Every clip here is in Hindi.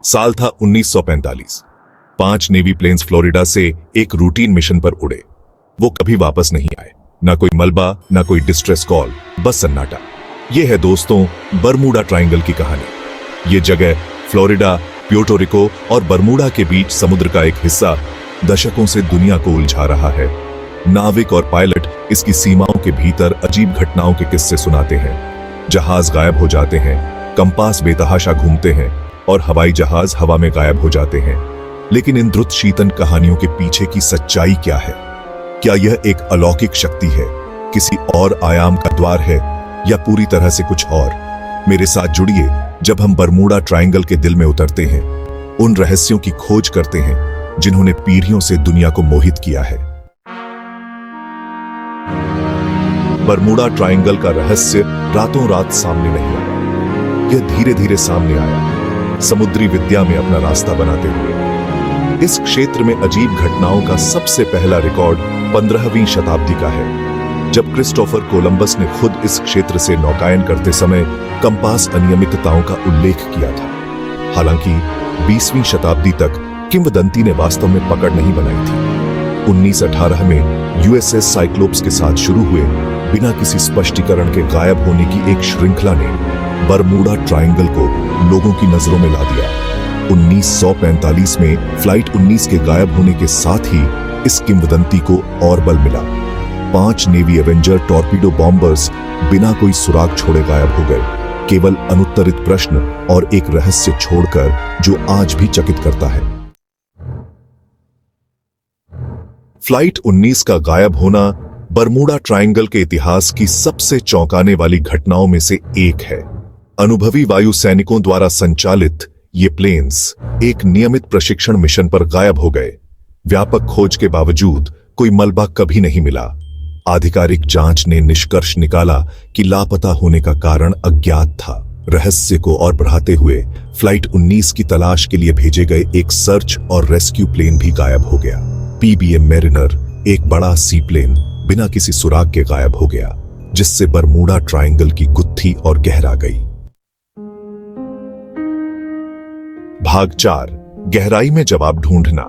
साल था 1945। 5 नेवी प्लेन्स फ्लोरिडा से एक रूटीन मिशन पर उड़े। वो कभी वापस नहीं आए। ना कोई मलबा, ना कोई डिस्ट्रेस कॉल, बस सन्नाटा। ये है दोस्तों बरमूडा ट्रायंगल की कहानी। ये जगह फ्लोरिडा, प्यूर्टो रिको और बरमूडा के बीच समुद्र का एक हिस्सा दशकों से दुनिया को उलझा रहा है। नाविक और पायलट इसकी सीमाओं के भीतर अजीब घटनाओं के किस्से सुनाते हैं। जहाज गायब हो जाते हैं, कंपास बेतहाशा घूमते हैं और हवाई जहाज हवा में गायब हो जाते हैं। लेकिन इन द्रुत शीतन कहानियों के पीछे की सच्चाई क्या है? क्या यह एक अलौकिक शक्ति है, किसी और आयाम का द्वार है, या पूरी तरह से कुछ और? मेरे साथ जुड़िए जब हम बरमूडा ट्रायंगल के दिल में उतरते हैं, उन रहस्यों की खोज करते हैं जिन्होंने पीढ़ियों से दुनिया को मोहित किया है। बरमूडा ट्रायंगल का रहस्य रातों रात सामने नहीं आया। यह धीरे धीरे सामने आया, समुद्री विद्या में अपना रास्ता बनाते हुए। इस क्षेत्र में अजीब घटनाओं का सबसे पहला रिकॉर्ड 15वीं शताब्दी का है, जब क्रिस्टोफर कोलंबस ने खुद इस क्षेत्र से नौकायन करते समय कंपास अनियमितताओं का उल्लेख किया था। हालांकि 20वीं शताब्दी तक किंवदंती ने वास्तव में पकड़ नहीं बनाई थी। 1918 में यूएसएस साइक्लोप्स के साथ शुरू हुए बिना किसी स्पष्टीकरण के गायब होने की एक श्रृंखला ने बरमूडा ट्रायंगल को लोगों की नजरों में ला दिया। 1945 में फ्लाइट 19 के गायब होने के साथ ही इस किंवदंती को और बल मिला। 5 नेवी एवेंजर टॉर्पीडो बॉम्बर्स बिना कोई सुराग छोड़े गायब हो गए, केवल अनुत्तरित प्रश्न और एक रहस्य छोड़कर जो आज भी चकित करता है। फ्लाइट 19 का गायब होना बरमूडा ट्रायंगल के इतिहास की सबसे चौंकाने वाली घटनाओं में से एक है। अनुभवी वायु सैनिकों द्वारा संचालित ये प्लेन्स एक नियमित प्रशिक्षण मिशन पर गायब हो गए। व्यापक खोज के बावजूद कोई मलबा कभी नहीं मिला। आधिकारिक जांच ने निष्कर्ष निकाला कि लापता होने का कारण अज्ञात था। रहस्य को और बढ़ाते हुए फ्लाइट 19 की तलाश के लिए भेजे गए एक सर्च और रेस्क्यू प्लेन भी गायब हो गया। पीबीएम मैरिनर, एक बड़ा सी प्लेन, बिना किसी सुराग के गायब हो गया, जिससे बरमूडा ट्रायंगल की गुत्थी और गहरा गई। भाग 4, गहराई में जवाब ढूंढना।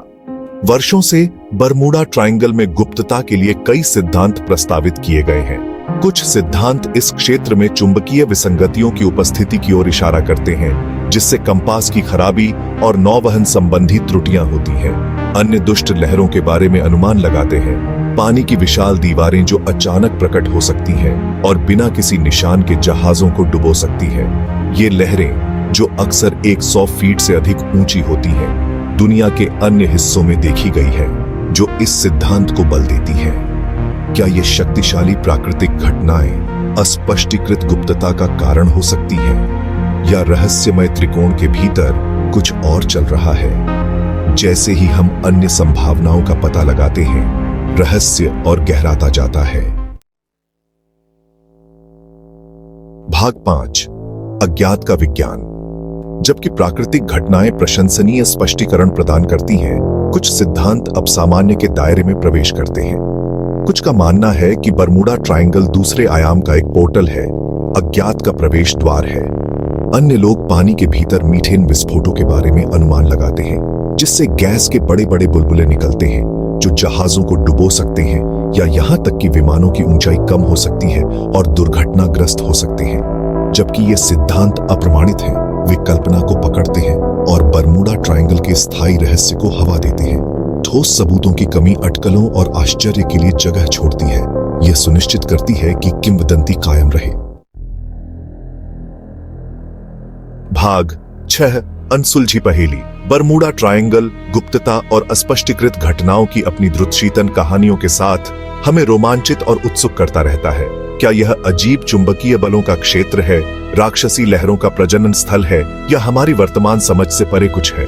वर्षों से बरमूडा ट्रायंगल में गुप्तता के लिए कई सिद्धांत प्रस्तावित किए गए हैं। कुछ सिद्धांत इस क्षेत्र में चुंबकीय विसंगतियों की उपस्थिति की ओर इशारा करते हैं, जिससे कंपास की खराबी और नौवहन संबंधी त्रुटियां होती हैं। अन्य दुष्ट लहरों के बारे में अनुमान लगाते हैं, पानी की विशाल दीवारें जो अचानक प्रकट हो सकती हैं और बिना किसी निशान के जहाजों को डुबो सकती हैं। ये लहरें, जो अक्सर 100 फीट से अधिक ऊंची होती हैं, दुनिया के अन्य हिस्सों में देखी गई है, जो इस सिद्धांत को बल देती हैं। क्या ये शक्तिशाली प्राकृतिक घटनाएं अस्पष्टीकृत गुप्तता का कारण हो सकती हैं, या रहस्यमय त्रिकोण के भीतर कुछ और चल रहा है? जैसे ही हम अन्य संभावनाओं का पता लगाते हैं, रहस्य और गहराता जाता है। भाग 5, अज्ञात का विज्ञान। जबकि प्राकृतिक घटनाएं प्रशंसनीय स्पष्टीकरण प्रदान करती हैं, कुछ सिद्धांत अब सामान्य के दायरे में प्रवेश करते हैं। कुछ का मानना है कि बरमूडा ट्रायंगल दूसरे आयाम का एक पोर्टल है, अज्ञात का प्रवेश द्वार है। अन्य लोग पानी के भीतर मीथेन विस्फोटों के बारे में अनुमान लगाते हैं, जिससे गैस के बड़े बड़े बुलबुले निकलते हैं जो जहाजों को डुबो सकते हैं, या यहां तक कि विमानों की ऊंचाई कम हो सकती है और दुर्घटनाग्रस्त हो सकते हैं। जबकि ये सिद्धांत अप्रमाणित हैं, वे कल्पना को पकड़ते हैं और बरमूडा ट्रायंगल के स्थायी रहस्य को हवा देते हैं। ठोस सबूतों की कमी अटकलों और आश्चर्य के लिए जगह छोड़ती है। यह सुनिश्चित करती है कि किंवदंती कायम रहे। भाग 6, अनसुलझी पहेली। बरमूडा ट्रायंगल गुप्तता और अस्पष्टीकृत घटनाओं की अपनी द्रुतशीतन कहानियों के साथ हमें रोमांचित और उत्सुक करता रहता है। क्या यह अजीब चुंबकीय बलों का क्षेत्र है, राक्षसी लहरों का प्रजनन स्थल है, या हमारी वर्तमान समझ से परे कुछ है?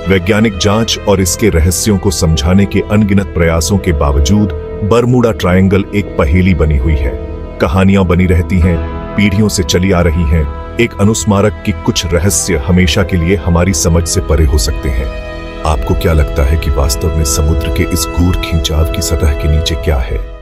वैज्ञानिक जांच और इसके रहस्यों को समझाने के अनगिनत प्रयासों के बावजूद बरमूडा ट्रायंगल एक पहेली बनी हुई है। कहानियां बनी रहती हैं, पीढ़ियों से चली आ रही हैं, एक अनुस्मारक कि कुछ रहस्य हमेशा के लिए हमारी समझ से परे हो सकते हैं। आपको क्या लगता है कि वास्तव में समुद्र के इस गूढ़ खिंचाव की सतह के नीचे क्या है?